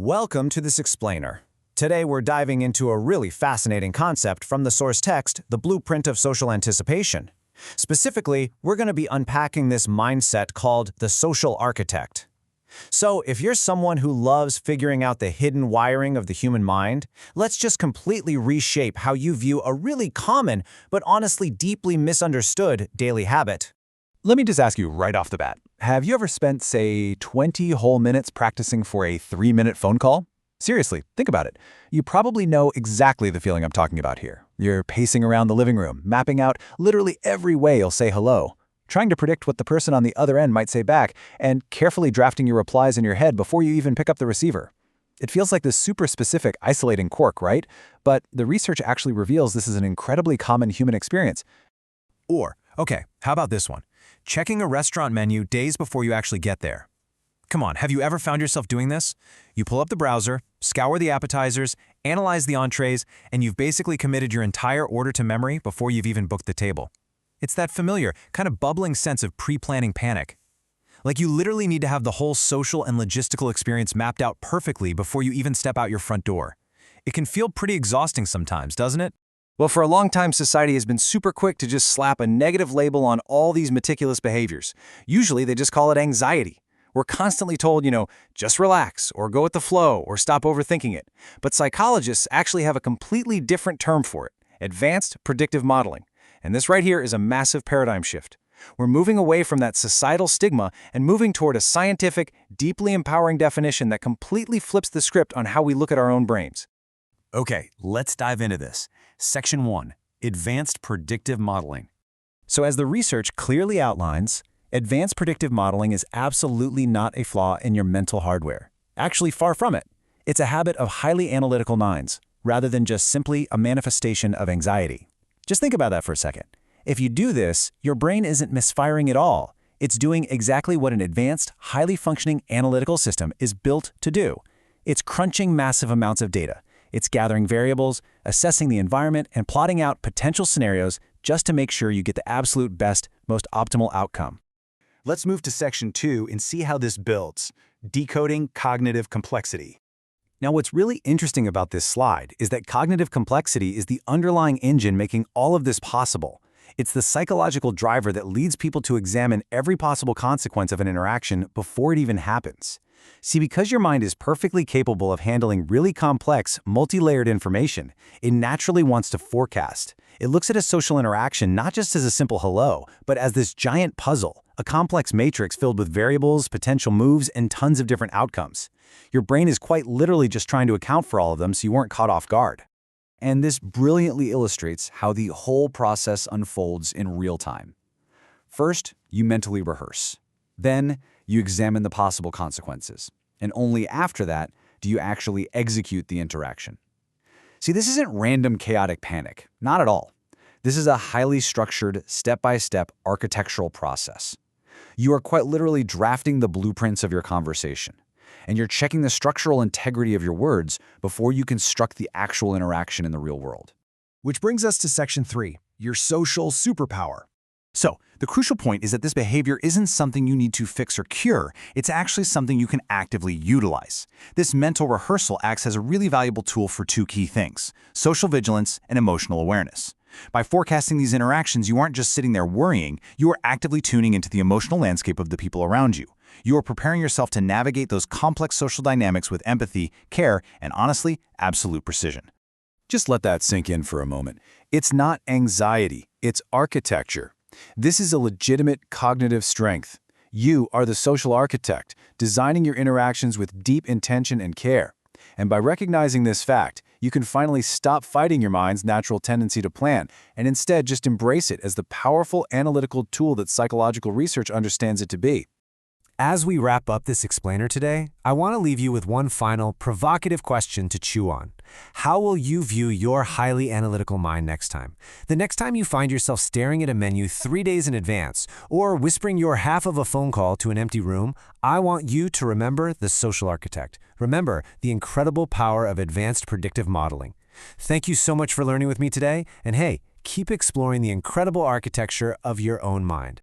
Welcome to this explainer. Today we're diving into a really fascinating concept from the source text, the blueprint of social anticipation. Specifically, we're going to be unpacking this mindset called the social architect. So, if you're someone who loves figuring out the hidden wiring of the human mind, let's just completely reshape how you view a really common, but honestly deeply misunderstood daily habit. Let me just ask you right off the bat, have you ever spent, say, 20 whole minutes practicing for a 3-minute phone call? Seriously, think about it. You probably know exactly the feeling I'm talking about here. You're pacing around the living room, mapping out literally every way you'll say hello, trying to predict what the person on the other end might say back, and carefully drafting your replies in your head before you even pick up the receiver. It feels like this super specific, isolating quirk, right? But the research actually reveals this is an incredibly common human experience. Okay, how about this one? Checking a restaurant menu days before you actually get there. Come on, have you ever found yourself doing this? You pull up the browser, scour the appetizers, analyze the entrees, and you've basically committed your entire order to memory before you've even booked the table. It's that familiar, kind of bubbling sense of pre-planning panic. Like you literally need to have the whole social and logistical experience mapped out perfectly before you even step out your front door. It can feel pretty exhausting sometimes, doesn't it? Well, for a long time, society has been super quick to just slap a negative label on all these meticulous behaviors. Usually, they just call it anxiety. We're constantly told, just relax, or go with the flow, or stop overthinking it. But psychologists actually have a completely different term for it: advanced predictive modeling. And this right here is a massive paradigm shift. We're moving away from that societal stigma and moving toward a scientific, deeply empowering definition that completely flips the script on how we look at our own brains. Okay, let's dive into this. Section 1. Advanced Predictive Modeling. So as the research clearly outlines, advanced predictive modeling is absolutely not a flaw in your mental hardware. Actually, far from it. It's a habit of highly analytical minds, rather than just simply a manifestation of anxiety. Just think about that for a second. If you do this, your brain isn't misfiring at all. It's doing exactly what an advanced, highly functioning analytical system is built to do. It's crunching massive amounts of data. It's gathering variables, assessing the environment, and plotting out potential scenarios just to make sure you get the absolute best, most optimal outcome. Let's move to Section 2 and see how this builds. Decoding cognitive complexity. Now, what's really interesting about this slide is that cognitive complexity is the underlying engine making all of this possible. It's the psychological driver that leads people to examine every possible consequence of an interaction before it even happens. See, because your mind is perfectly capable of handling really complex, multi-layered information, it naturally wants to forecast. It looks at a social interaction not just as a simple hello, but as this giant puzzle, a complex matrix filled with variables, potential moves, and tons of different outcomes. Your brain is quite literally just trying to account for all of them so you weren't caught off guard. And this brilliantly illustrates how the whole process unfolds in real time. First, you mentally rehearse. Then, you examine the possible consequences. And only after that do you actually execute the interaction. See, this isn't random chaotic panic. Not at all. This is a highly structured, step-by-step architectural process. You are quite literally drafting the blueprints of your conversation. And you're checking the structural integrity of your words before you construct the actual interaction in the real world. Which brings us to Section 3, your social superpower. So, the crucial point is that this behavior isn't something you need to fix or cure. It's actually something you can actively utilize. This mental rehearsal acts as a really valuable tool for two key things: social vigilance and emotional awareness. By forecasting these interactions, you aren't just sitting there worrying, you are actively tuning into the emotional landscape of the people around you. You are preparing yourself to navigate those complex social dynamics with empathy, care, and honestly, absolute precision. Just let that sink in for a moment. It's not anxiety, it's architecture. This is a legitimate cognitive strength. You are the social architect, designing your interactions with deep intention and care. And by recognizing this fact, you can finally stop fighting your mind's natural tendency to plan and instead just embrace it as the powerful analytical tool that psychological research understands it to be. As we wrap up this explainer today, I want to leave you with one final, provocative question to chew on. How will you view your highly analytical mind next time? The next time you find yourself staring at a menu 3 days in advance, or whispering your half of a phone call to an empty room, I want you to remember the social architect. Remember the incredible power of advanced predictive modeling. Thank you so much for learning with me today, and hey, keep exploring the incredible architecture of your own mind.